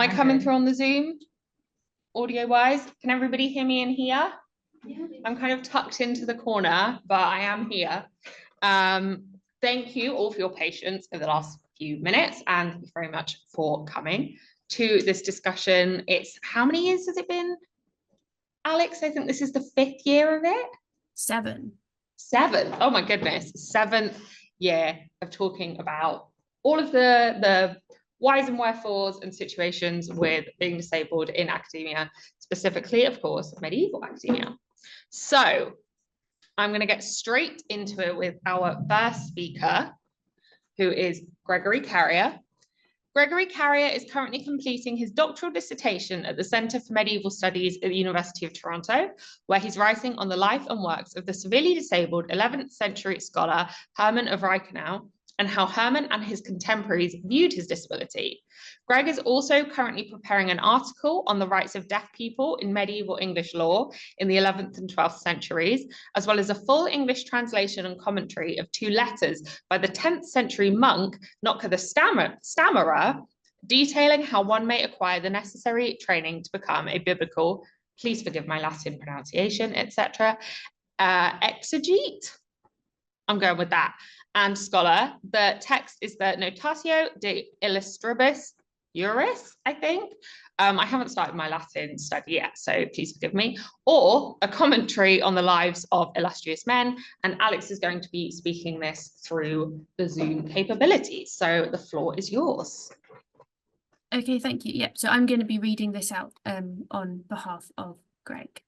I coming through on the Zoom, audio-wise? Can everybody hear me in here? Yeah. I'm kind of tucked into the corner, but I am here. Thank you all for your patience over the last few minutes, and thank you very much for coming to this discussion. It's, how many years has it been, Alex? I think this is the 5th year of it. 7. Oh my goodness, 7th year of talking about all of the whys and wherefores and situations with being disabled in academia, specifically, of course, medieval academia. So I'm going to get straight into it with our first speaker, who is Gregory Carrier. Gregory Carrier is currently completing his doctoral dissertation at the Centre for Medieval Studies at the University of Toronto, where he's writing on the life and works of the severely disabled 11th century scholar Herman of Reichenau, and how Herman and his contemporaries viewed his disability. Greg is also currently preparing an article on the rights of deaf people in medieval English law in the 11th and 12th centuries, as well as a full English translation and commentary of 2 letters by the 10th century monk, Notker the Stammerer, detailing how one may acquire the necessary training to become a biblical, please forgive my Latin pronunciation, etc., exegete. I'm going with that. And scholar. The text is the Notatio de Illustribus Juris, I think. I haven't started my Latin study yet, so please forgive me. Or a commentary on the lives of illustrious men. And Alex is going to be speaking this through the Zoom capabilities. So the floor is yours. Okay, thank you. Yep, so I'm going to be reading this out on behalf of Greg.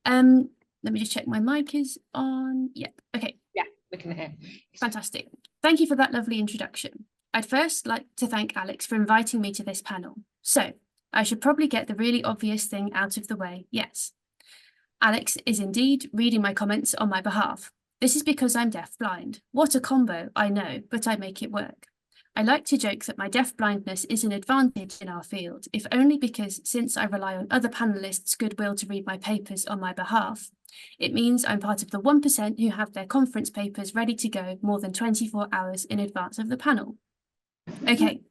Let me just check my mic is on. Yep, okay. Yeah, we can hear. Fantastic. Thank you for that lovely introduction. I'd first like to thank Alex for inviting me to this panel. So I should probably get the really obvious thing out of the way. Yes, Alex is indeed reading my comments on my behalf. This is because I'm deaf-blind. What a combo, I know, but I make it work. I like to joke that my deaf-blindness is an advantage in our field, if only because since I rely on other panellists' goodwill to read my papers on my behalf, it means I'm part of the 1% who have their conference papers ready to go more than 24 hours in advance of the panel. Okay,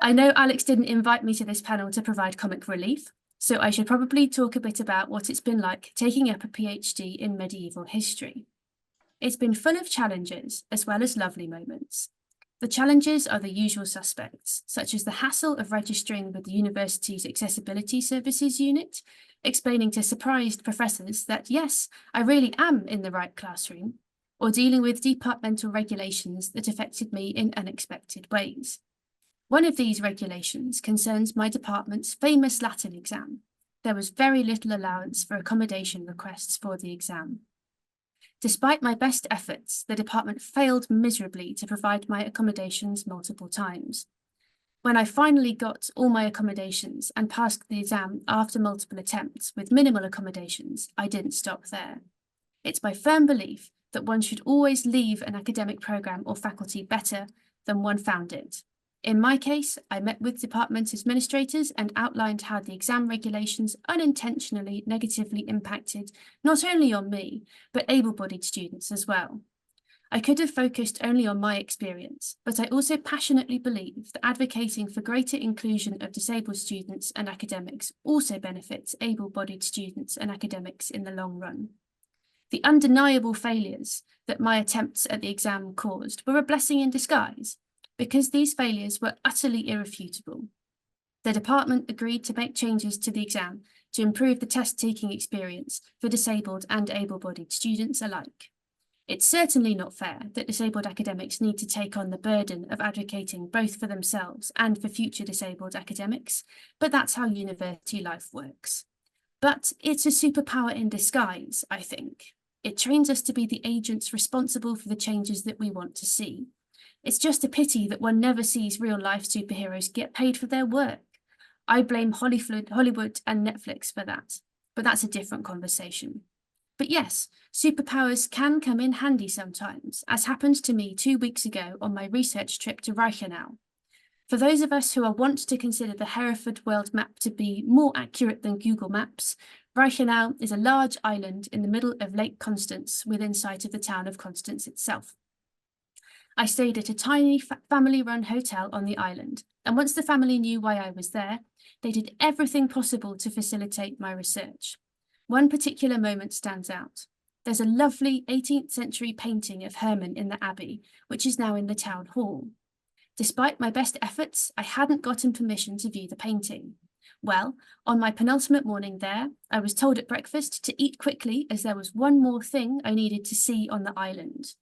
I know Alex didn't invite me to this panel to provide comic relief, so I should probably talk a bit about what it's been like taking up a PhD in medieval history. It's been full of challenges as well as lovely moments. The challenges are the usual suspects, such as the hassle of registering with the university's Accessibility Services Unit, explaining to surprised professors that, yes, I really am in the right classroom, or dealing with departmental regulations that affected me in unexpected ways. One of these regulations concerns my department's famous Latin exam. There was very little allowance for accommodation requests for the exam. Despite my best efforts, the department failed miserably to provide my accommodations multiple times. When I finally got all my accommodations and passed the exam after multiple attempts with minimal accommodations, I didn't stop there. It's my firm belief that one should always leave an academic programme or faculty better than one found it. In my case, I met with department administrators and outlined how the exam regulations unintentionally negatively impacted not only on me, but able-bodied students as well. I could have focused only on my experience, but I also passionately believe that advocating for greater inclusion of disabled students and academics also benefits able-bodied students and academics in the long run. The undeniable failures that my attempts at the exam caused were a blessing in disguise, because these failures were utterly irrefutable. The department agreed to make changes to the exam to improve the test-taking experience for disabled and able-bodied students alike. It's certainly not fair that disabled academics need to take on the burden of advocating both for themselves and for future disabled academics, but that's how university life works. But it's a superpower in disguise, I think. It trains us to be the agents responsible for the changes that we want to see. It's just a pity that one never sees real-life superheroes get paid for their work. I blame Hollywood and Netflix for that, but that's a different conversation. But yes, superpowers can come in handy sometimes, as happened to me 2 weeks ago on my research trip to Reichenau. For those of us who are wont to consider the Hereford world map to be more accurate than Google Maps, Reichenau is a large island in the middle of Lake Constance within sight of the town of Constance itself. I stayed at a tiny family-run hotel on the island, And once the family knew why I was there, they did everything possible to facilitate my research. One particular moment stands out. There's a lovely 18th century painting of Herman in the Abbey, which is now in the town hall. Despite my best efforts, I hadn't gotten permission to view the painting. Well, on my penultimate morning there, I was told at breakfast to eat quickly as there was one more thing I needed to see on the island.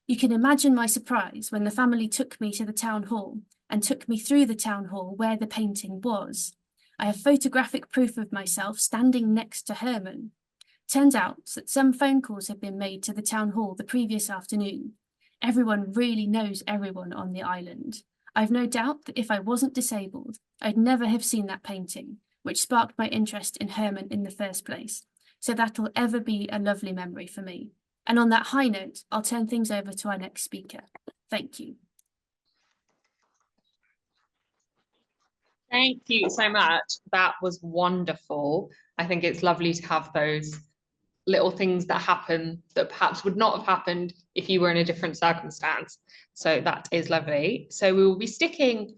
You can imagine my surprise when the family took me to the town hall and took me through the town hall where the painting was. I have photographic proof of myself standing next to Herman. Turns out that some phone calls had been made to the town hall the previous afternoon. Everyone really knows everyone on the island. I've no doubt that if I wasn't disabled, I'd never have seen that painting, which sparked my interest in Herman in the first place. So that'll ever be a lovely memory for me. And on that high note, I'll turn things over to our next speaker. Thank you. Thank you so much. That was wonderful. I think it's lovely to have those little things that happen that perhaps would not have happened if you were in a different circumstance. So that is lovely. So we will be sticking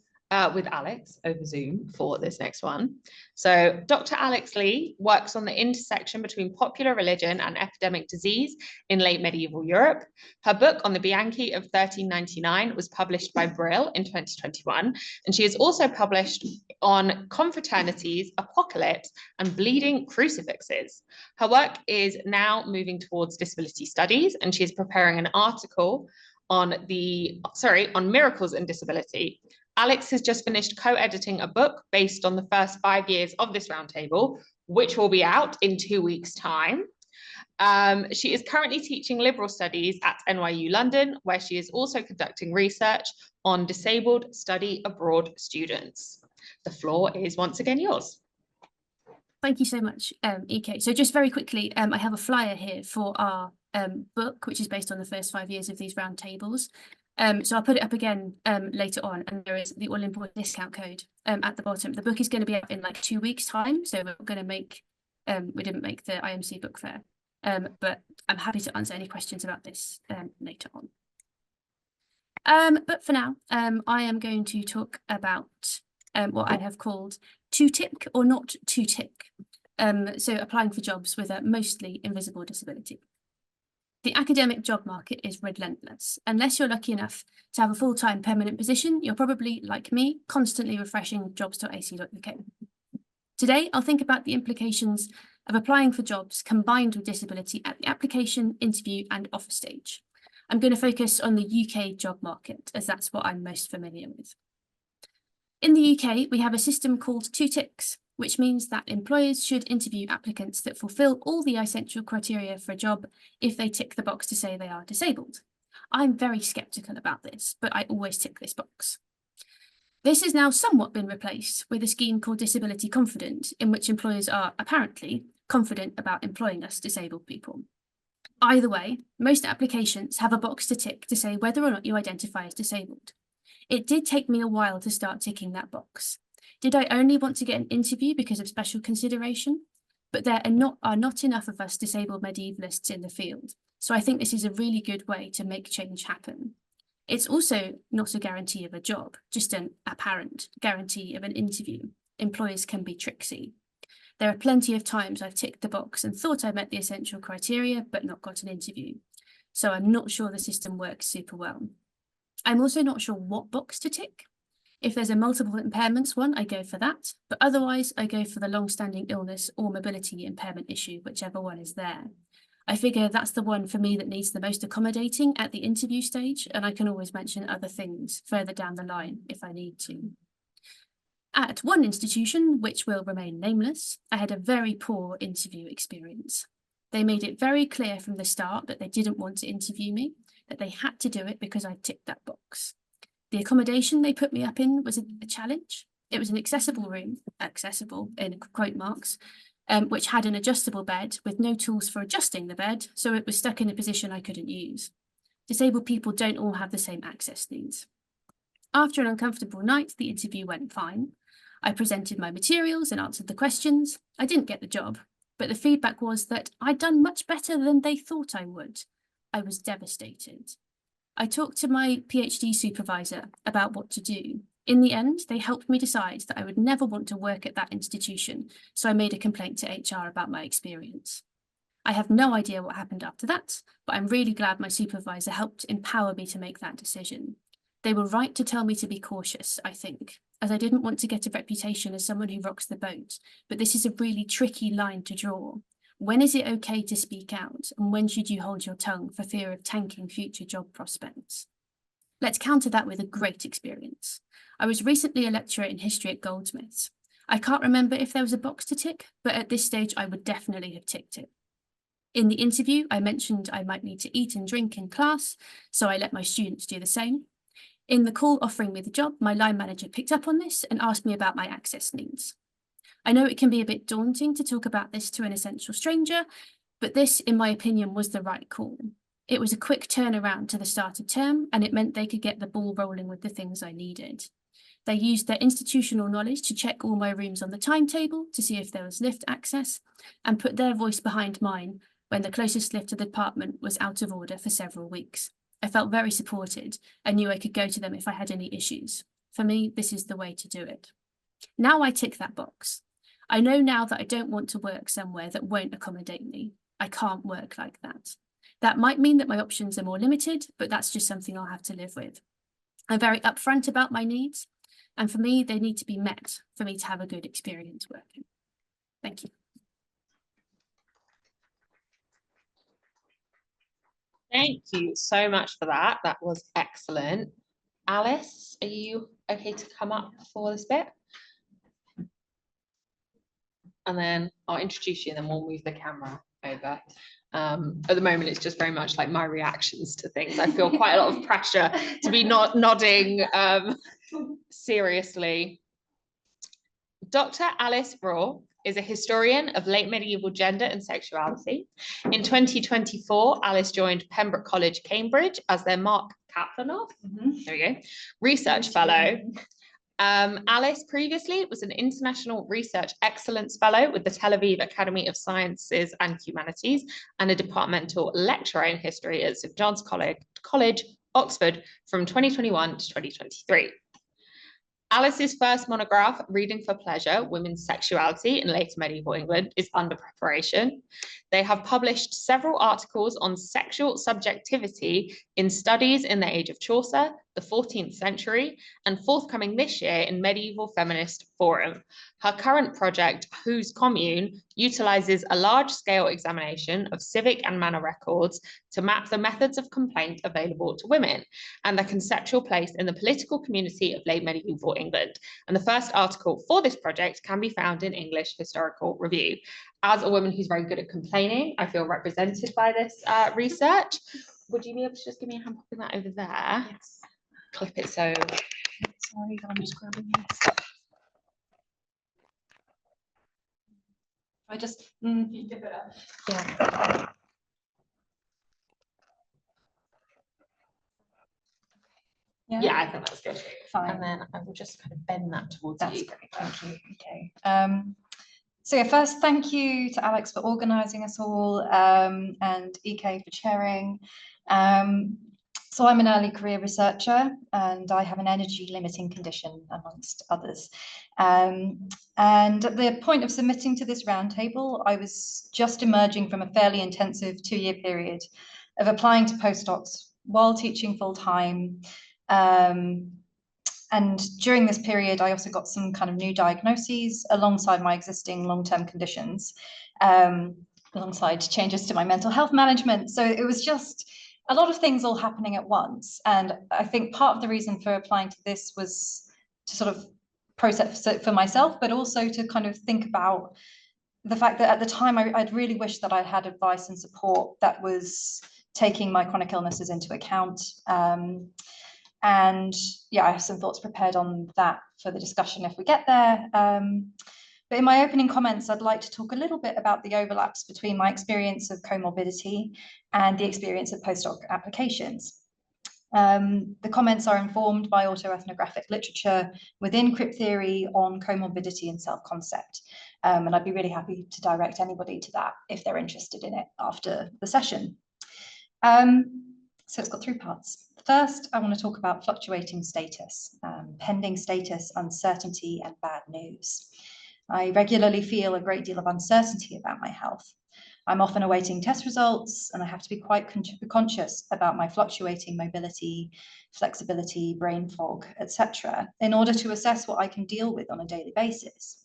with Alex over Zoom for this next one. So Dr. Alex Lee works on the intersection between popular religion and epidemic disease in late medieval Europe. Her book on the Bianchi of 1399 was published by Brill in 2021, and she is also published on confraternities, apocalypse, and bleeding crucifixes. Her work is now moving towards disability studies, and she is preparing an article on miracles in disability. Alex has just finished co-editing a book based on the first 5 years of this roundtable, which will be out in 2 weeks' time. She is currently teaching liberal studies at NYU London, where she is also conducting research on disabled study abroad students. The floor is once again yours. Thank you so much, EK. So just very quickly, I have a flyer here for our book, which is based on the first 5 years of these roundtables. So I'll put it up again later on, and there is the all-important discount code at the bottom. The book is going to be out in like 2 weeks' time, so we're going to make, we didn't make the IMC book fair, but I'm happy to answer any questions about this later on. But for now, I am going to talk about what I have called to tick or not to tick. So applying for jobs with a mostly invisible disability. The academic job market is relentless. Unless you're lucky enough to have a full-time permanent position, you're probably, like me, constantly refreshing jobs.ac.uk. Today, I'll think about the implications of applying for jobs combined with disability at the application, interview, and offer stage. I'm going to focus on the UK job market, as that's what I'm most familiar with. In the UK, we have a system called 2 ticks, which means that employers should interview applicants that fulfil all the essential criteria for a job if they tick the box to say they are disabled. I'm very sceptical about this, but I always tick this box. This has now somewhat been replaced with a scheme called Disability Confident, in which employers are apparently confident about employing us disabled people. Either way, most applications have a box to tick to say whether or not you identify as disabled. It did take me a while to start ticking that box. Did I only want to get an interview because of special consideration? But there are not enough of us disabled medievalists in the field, so I think this is a really good way to make change happen. It's also not a guarantee of a job, just an apparent guarantee of an interview. Employers can be tricksy. There are plenty of times I've ticked the box and thought I met the essential criteria, but not got an interview. So I'm not sure the system works super well. I'm also not sure what box to tick. If there's a multiple impairments one, I go for that, but otherwise I go for the long-standing illness or mobility impairment issue, whichever one is there. I figure that's the one for me that needs the most accommodating at the interview stage, and I can always mention other things further down the line if I need to. At one institution, which will remain nameless, I had a very poor interview experience. They made it very clear from the start that they didn't want to interview me, that they had to do it because I ticked that box. The accommodation they put me up in was a challenge. It was an accessible room, accessible in quote marks, which had an adjustable bed with no tools for adjusting the bed, so it was stuck in a position I couldn't use. Disabled people don't all have the same access needs. After an uncomfortable night, the interview went fine. I presented my materials and answered the questions. I didn't get the job, but the feedback was that I'd done much better than they thought I would. I was devastated. I talked to my PhD supervisor about what to do, In the end, they helped me decide that I would never want to work at that institution, so I made a complaint to HR about my experience. I have no idea what happened after that, but I'm really glad my supervisor helped empower me to make that decision. They were right to tell me to be cautious, I think, as I didn't want to get a reputation as someone who rocks the boat, but this is a really tricky line to draw. When is it okay to speak out, and when should you hold your tongue for fear of tanking future job prospects? Let's counter that with a great experience. I was recently a lecturer in history at Goldsmiths. I can't remember if there was a box to tick, but at this stage I would definitely have ticked it. In the interview, I mentioned I might need to eat and drink in class, so I let my students do the same. In the call offering me the job, my line manager picked up on this and asked me about my access needs. I know it can be a bit daunting to talk about this to an essential stranger, but this, in my opinion, was the right call. It was a quick turnaround to the start of term, and it meant they could get the ball rolling with the things I needed. They used their institutional knowledge to check all my rooms on the timetable to see if there was lift access, and put their voice behind mine when the closest lift to the department was out of order for several weeks. I felt very supported and knew I could go to them if I had any issues. For me, this is the way to do it. Now I tick that box. I know now that I don't want to work somewhere that won't accommodate me. I can't work like that. That might mean that my options are more limited, but that's just something I'll have to live with. I'm very upfront about my needs, and for me, they need to be met for me to have a good experience working. Thank you. Thank you so much for that. That was excellent. Alice, are you okay to come up for this bit? And then I'll introduce you and then we'll move the camera over. At the moment, it's just very much like my reactions to things. I feel quite a lot of pressure to be not nodding seriously. Dr. Alice Raw is a historian of late medieval gender and sexuality. In 2024, Alice joined Pembroke College, Cambridge as their Mark Kaplanoff, there we go, research fellow. Alice previously was an International Research Excellence Fellow with the Tel Aviv Academy of Sciences and Humanities and a departmental lecturer in history at St. John's College, Oxford from 2021 to 2023. Alice's first monograph, Reading for Pleasure, Women's Sexuality in Later Medieval England, is under preparation. They have published several articles on sexual subjectivity in Studies in the Age of Chaucer, the 14th century, and forthcoming this year in Medieval Feminist Forum. Her current project, Whose Commune, utilizes a large-scale examination of civic and manor records to map the methods of complaint available to women and their conceptual place in the political community of late medieval England. And the first article for this project can be found in English Historical Review. As a woman who's very good at complaining, I feel represented by this research. Would you be able to just give me a hand popping that over there? Yes. Clip it so. Sorry, I'm just grabbing this. I just give it up. Yeah. Yeah, I think that's good. Fine. And then I will just kind of bend that towards That's you. great. Thank you. Okay. So yeah, first, thank you to Alex for organising us all, and EK for chairing. So I'm an early career researcher and I have an energy limiting condition amongst others. And at the point of submitting to this roundtable, I was just emerging from a fairly intensive 2-year period of applying to postdocs while teaching full time. And during this period, I also got some kind of new diagnoses alongside my existing long-term conditions, alongside changes to my mental health management. So it was just a lot of things all happening at once. And I think part of the reason for applying to this was to sort of process it for myself, but also to kind of think about the fact that at the time I'd really wished that I had advice and support that was taking my chronic illnesses into account. And yeah, I have some thoughts prepared on that for the discussion if we get there. But in my opening comments, I'd like to talk a little bit about the overlaps between my experience of comorbidity and the experience of postdoc applications. The comments are informed by autoethnographic literature within crypt theory on comorbidity and self-concept. And I'd be really happy to direct anybody to that if they're interested in it after the session. So it's got three parts. First, I want to talk about fluctuating status, pending status, uncertainty, and bad news. I regularly feel a great deal of uncertainty about my health. I'm often awaiting test results, and I have to be quite conscious about my fluctuating mobility, flexibility, brain fog, etc., in order to assess what I can deal with on a daily basis.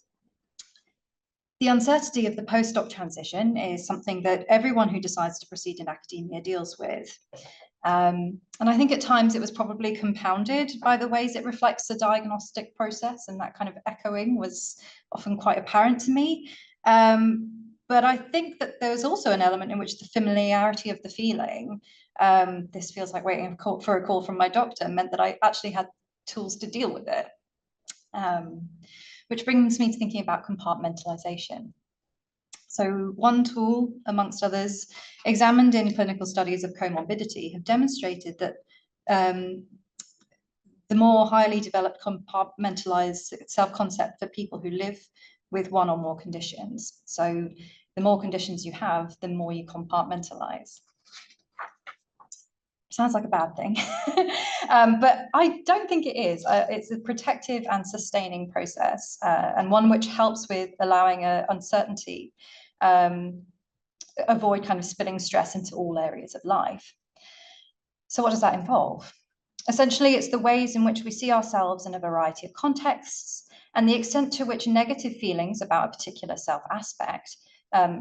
The uncertainty of the postdoc transition is something that everyone who decides to proceed in academia deals with. And I think at times it was probably compounded by the ways it reflects the diagnostic process, and that kind of echoing was often quite apparent to me. But I think that there was also an element in which the familiarity of the feeling, this feels like waiting for a call from my doctor, meant that I actually had tools to deal with it. Which brings me to thinking about compartmentalization. So one tool, amongst others, examined in clinical studies of comorbidity, have demonstrated that the more highly developed compartmentalized self-concept for people who live with one or more conditions. So the more conditions you have, the more you compartmentalize. Sounds like a bad thing, but I don't think it is. It's a protective and sustaining process, and one which helps with allowing uncertainty, avoid kind of spilling stress into all areas of life. So what does that involve? Essentially, it's the ways in which we see ourselves in a variety of contexts, and the extent to which negative feelings about a particular self aspect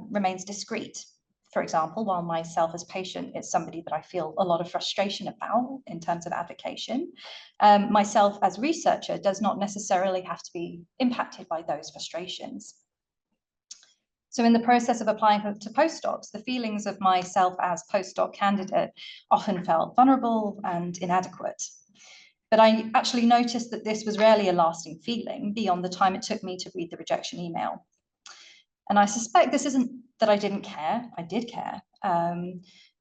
remains discrete. For example, while myself as patient is somebody that I feel a lot of frustration about in terms of advocation, myself as researcher does not necessarily have to be impacted by those frustrations. So in the process of applying to postdocs, the feelings of myself as postdoc candidate often felt vulnerable and inadequate. But I actually noticed that this was rarely a lasting feeling beyond the time it took me to read the rejection email. And I suspect this isn't that I didn't care, I did care,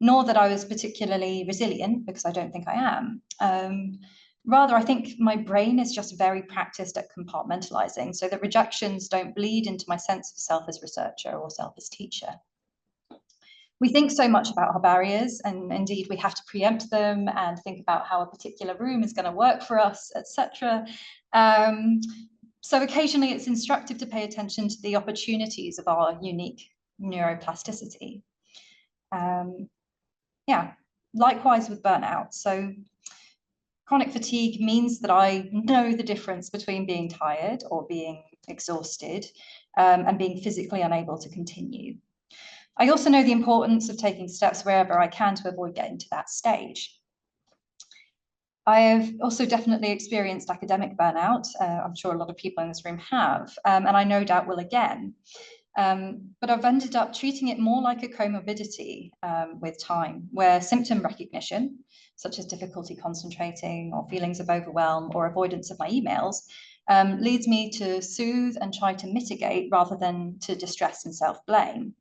nor that I was particularly resilient, because I don't think I am. Rather, I think my brain is just very practiced at compartmentalizing, so that rejections don't bleed into my sense of self as researcher or self as teacher. We think so much about our barriers, and indeed we have to preempt them and think about how a particular room is going to work for us, etc. So occasionally it's instructive to pay attention to the opportunities of our unique neuroplasticity. Yeah, likewise with burnout. So chronic fatigue means that I know the difference between being tired or being exhausted and being physically unable to continue. I also know the importance of taking steps wherever I can to avoid getting to that stage. I have also definitely experienced academic burnout. I'm sure a lot of people in this room have, and I no doubt will again. But I've ended up treating it more like a comorbidity with time, where symptom recognition, such as difficulty concentrating or feelings of overwhelm or avoidance of my emails, leads me to soothe and try to mitigate rather than to distress and self-blame.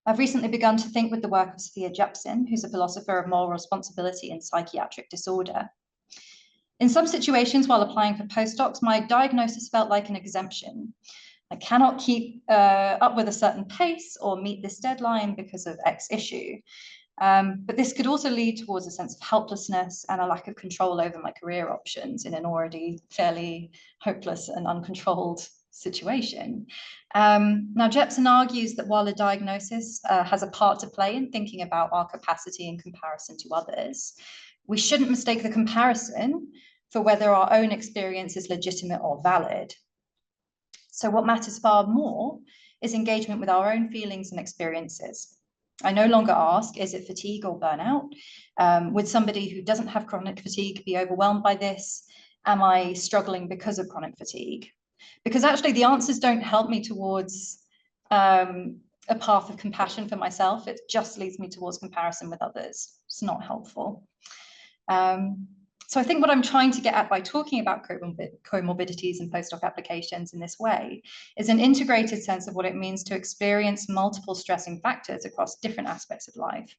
I've recently begun to think with the work of Sophia Jepsen, who's a philosopher of moral responsibility and psychiatric disorder. In some situations while applying for postdocs, my diagnosis felt like an exemption. I cannot keep up with a certain pace or meet this deadline because of X issue. But this could also lead towards a sense of helplessness and a lack of control over my career options in an already fairly hopeless and uncontrolled situation. Now, Jepsen argues that while a diagnosis has a part to play in thinking about our capacity in comparison to others, we shouldn't mistake the comparison for whether our own experience is legitimate or valid. So what matters far more is engagement with our own feelings and experiences. I no longer ask, is it fatigue or burnout? Would somebody who doesn't have chronic fatigue be overwhelmed by this? Am I struggling because of chronic fatigue? Because actually the answers don't help me towards a path of compassion for myself. It just leads me towards comparison with others. It's not helpful. So I think what I'm trying to get at by talking about comorbidities and postdoc applications in this way is an integrated sense of what it means to experience multiple stressing factors across different aspects of life.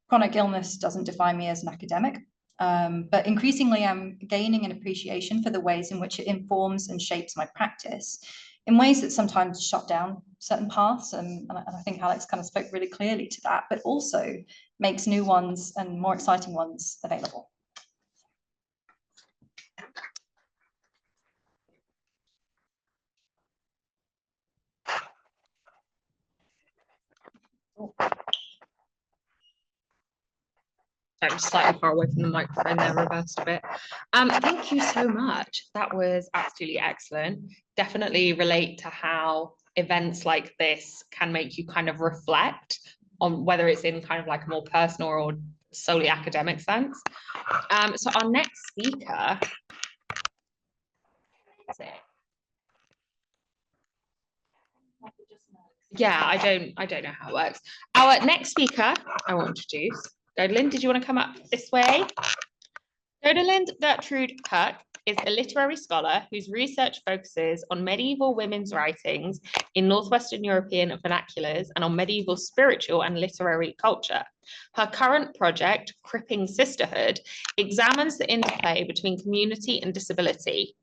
Chronic illness doesn't define me as an academic, but increasingly I'm gaining an appreciation for the ways in which it informs and shapes my practice in ways that sometimes shut down certain paths, and I think Alex kind of spoke really clearly to that, but also makes new ones and more exciting ones available. I'm slightly far away from the microphone there, reversed a bit. Thank you so much. That was absolutely excellent. Definitely relate to how events like this can make you kind of reflect on whether it's in kind of like a more personal or solely academic sense. So our next speaker. Yeah, I don't know how it works. Our next speaker I will introduce. Godelind, did you want to come up this way? Godelind Gertrude Kirk is a literary scholar whose research focuses on medieval women's writings in Northwestern European vernaculars and on medieval spiritual and literary culture. Her current project, Cripping Sisterhood, examines the interplay between community and disability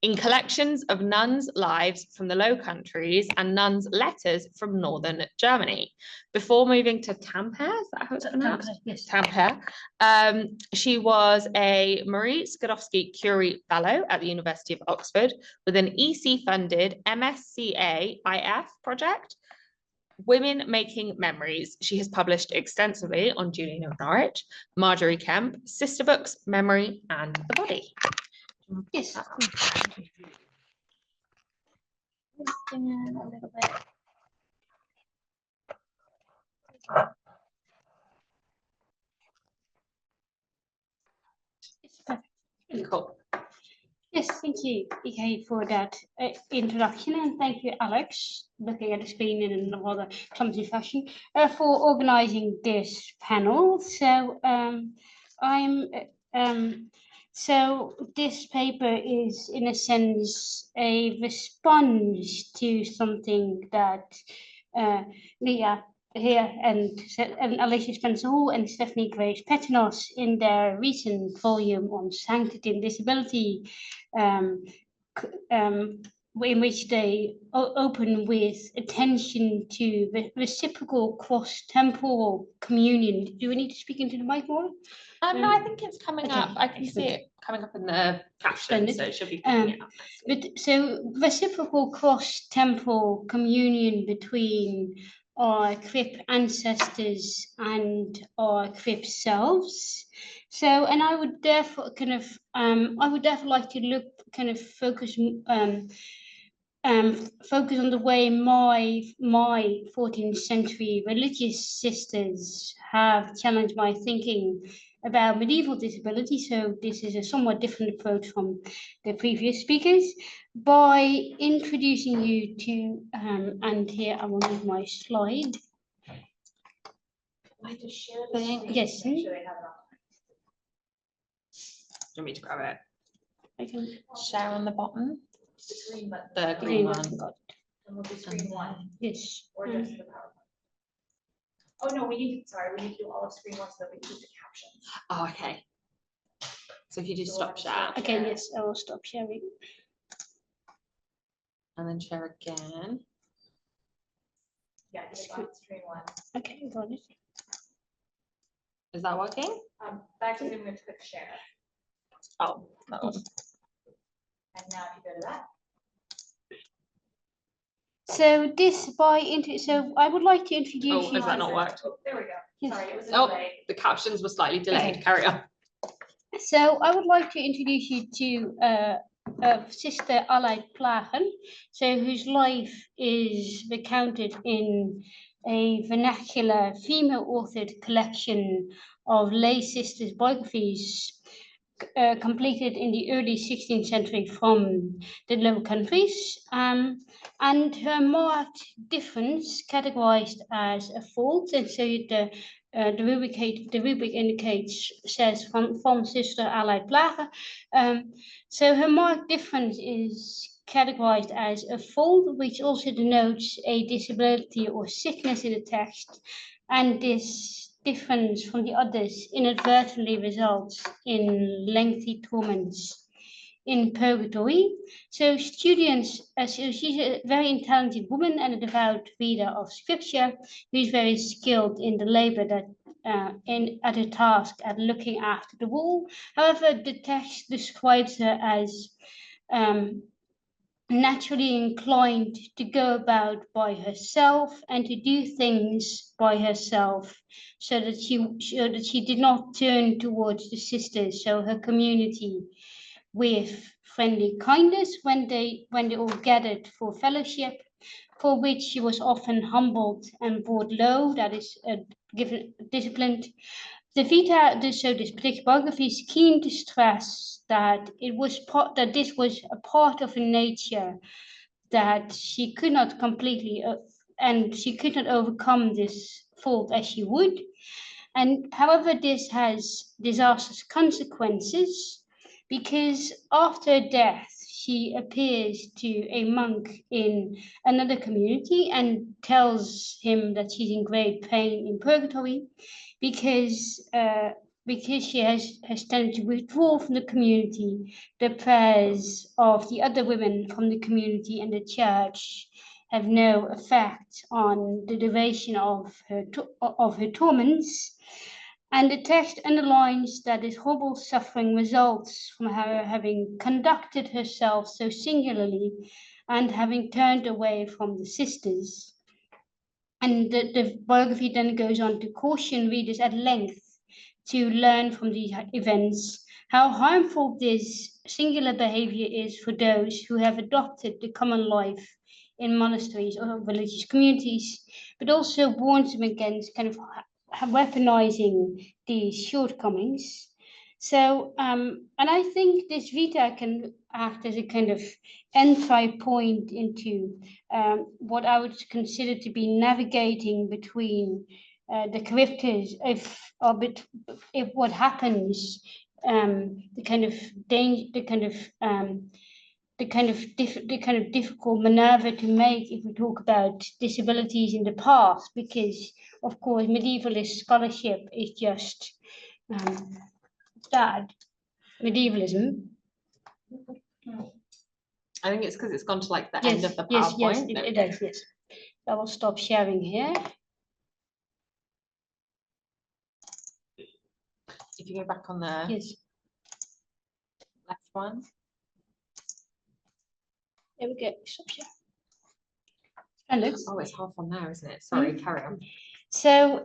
in collections of nuns' lives from the Low Countries and nuns' letters from northern Germany. Before moving to Tampere, is that how it's pronounced? Yes. Tampere. She was a Marie Skłodowsky-Curie Fellow at the University of Oxford with an EC-funded MSCA-IF project, Women Making Memories. She has published extensively on Julian of Norwich, Marjorie Kemp, Sister Books, Memory, and the Body. Yes. A little bit. Cool. Yes, thank you, EK, for that introduction, and thank you, Alex, looking at the screen in a rather clumsy fashion, for organising this panel. So so this paper is, in a sense, a response to something that Leah here and Alicia Spencer-Hall and Stephanie Grace Petinos in their recent volume on sanctity and disability, in which they open with attention to reciprocal cross-temporal communion. Do we need to speak into the mic more? No, I think it's coming Okay, up. I can see it coming up in the caption, Splendid. so it should be coming up. But so reciprocal cross-temporal communion between our crip ancestors and our crip selves. So, and I would therefore like to look, kind of focus on the way my 14th century religious sisters have challenged my thinking about medieval disability. So this is a somewhat different approach from the previous speakers, by introducing you to, and here I will move my slide. I just share the screen. Yes. Make sure they have it on. Do you want me to grab it? I can Share on the bottom. The green button. The green one. And we'll do screen one, Yes. or just the PowerPoint. Oh, no, we need to do all of screen one so that we can do the captions. Oh, okay. So if you do So stop we'll have share to stop Okay, share. yes, I will stop sharing. and then share again. Yeah, just on screen one. Okay, got it. Is that working? Back to Zoom, we have to click share. Oh, that one. And now if you go to that. So so I would like to introduce Oh, you. has that not worked? Oh, there we go. Yes. Sorry, it was a Oh, delay. the captions were slightly delayed. Okay. Carry on. So I would like to introduce you to Sister Aleid Plagen, so whose life is recounted in a vernacular female-authored collection of lay sisters' biographies completed in the early 16th century from the Low Countries, and her marked difference categorized as a fault, and so the rubric indicates, says from Sister Aleid Plagen. So her marked difference is categorized as a fault, which also denotes a disability or sickness in the text, and this difference from the others inadvertently results in lengthy torments in purgatory. So students, so she's a very intelligent woman and a devout reader of scripture, who's very skilled in the labor that at her task at looking after the wall. However, the text describes her as naturally inclined to go about by herself and to do things by herself, so that she did not turn towards the sisters, so her community, with friendly kindness when they all gathered for fellowship, for which she was often humbled and brought low, that is given disciplined. The Vita, so this particular biography is keen to stress that this was a part of her nature, that she could not completely and she could not overcome this fault as she would. And however, this has disastrous consequences, because after death, she appears to a monk in another community and tells him that she's in great pain in purgatory, because she has tended to withdraw from the community. The prayers of the other women from the community and the church have no effect on the duration of her torments. And the text underlines that this horrible suffering results from her having conducted herself so singularly and having turned away from the sisters. And the biography then goes on to caution readers at length to learn from these events how harmful this singular behavior is for those who have adopted the common life in monasteries or religious communities, but also warns them against kind of weaponizing these shortcomings. So, and I think this Vita can act as a kind of entry point into what I would consider to be navigating between the characters, if what happens, the kind of danger, the kind of difficult maneuver to make if we talk about disabilities in the past, because of course medievalist scholarship is just that medievalism. I think it's because it's gone to like the end of the PowerPoint. Yes, it does. Yes, I will stop sharing here. If you go back on the left one. There we go. Stop sharing. And it's half on there, isn't it? Sorry, carry on. So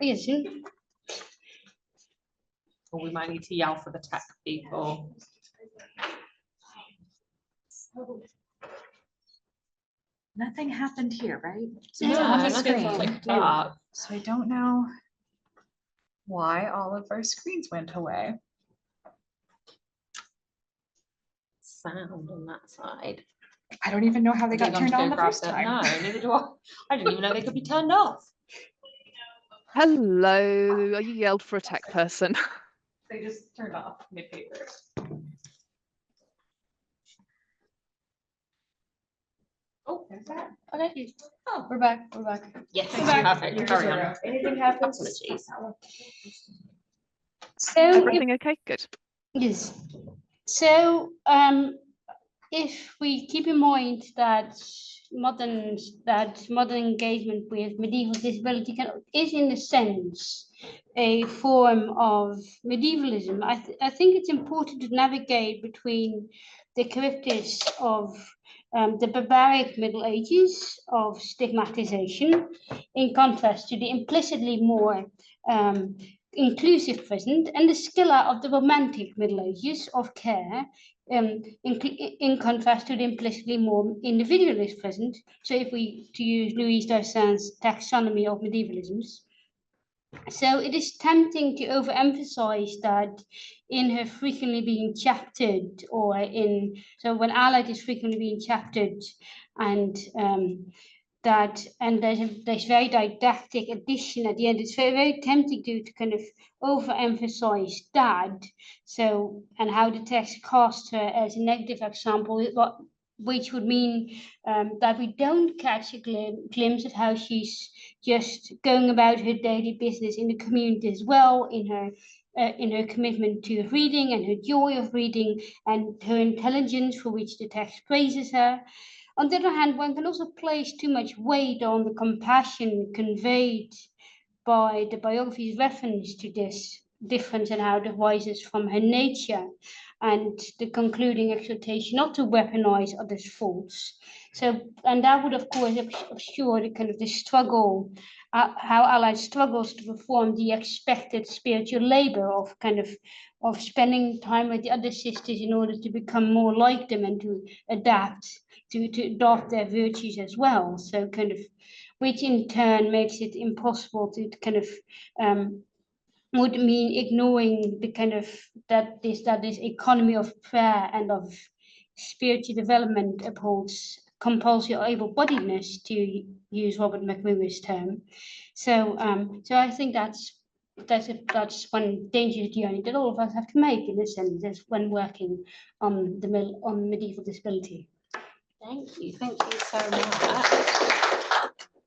yes. Or we might need to yell for the tech people. Nothing happened here, right? So Yeah, on the nothing screen. clicked up. So I don't know why all of our screens went away. Sound on that side. I don't even know how they got turned on the first time. No, neither do I. I didn't even know they could be turned off. Hello, you yelled for a tech person. They just turned off mid-paper. Oh, there's that. Okay. Oh, we're back. Yes, We're back. perfect. Carry on. Anything happens? Apologies. So Everything okay? Good. yes. So if we keep in mind that modern engagement with medieval disability is in a sense a form of medievalism, I think it's important to navigate between the characters of the barbaric Middle Ages of stigmatization, in contrast to the implicitly more inclusive present, and the Scylla of the Romantic Middle Ages of care, in contrast to the implicitly more individualist present. So if we to use Louise Darcin's taxonomy of medievalisms. So it is tempting to overemphasize that in her frequently being chaptered, or so when Allied is frequently being chaptered, and there's very didactic addition at the end. It's very tempting to kind of overemphasize that. So, and how the text casts her as a negative example, which would mean that we don't catch a glimpse of how she's just going about her daily business in the community as well, in her in her commitment to reading and her joy of reading and her intelligence, for which the text praises her. On the other hand, one can also place too much weight on the compassion conveyed by the biography's reference to this difference and how it arises from her nature, and the concluding exhortation not to weaponize others' faults. So, and that would, of course, obscure the kind of the struggle, how Allied struggles to perform the expected spiritual labor of of spending time with the other sisters in order to become more like them and to adapt, to adopt their virtues as well. So which in turn makes it impossible to would mean ignoring the that this economy of prayer and of spiritual development upholds compulsory or able-bodiedness, to use Robert McWhirter's term. So I think that's one dangerous journey that all of us have to make, in a sense, when working on medieval disability. Thank you so much.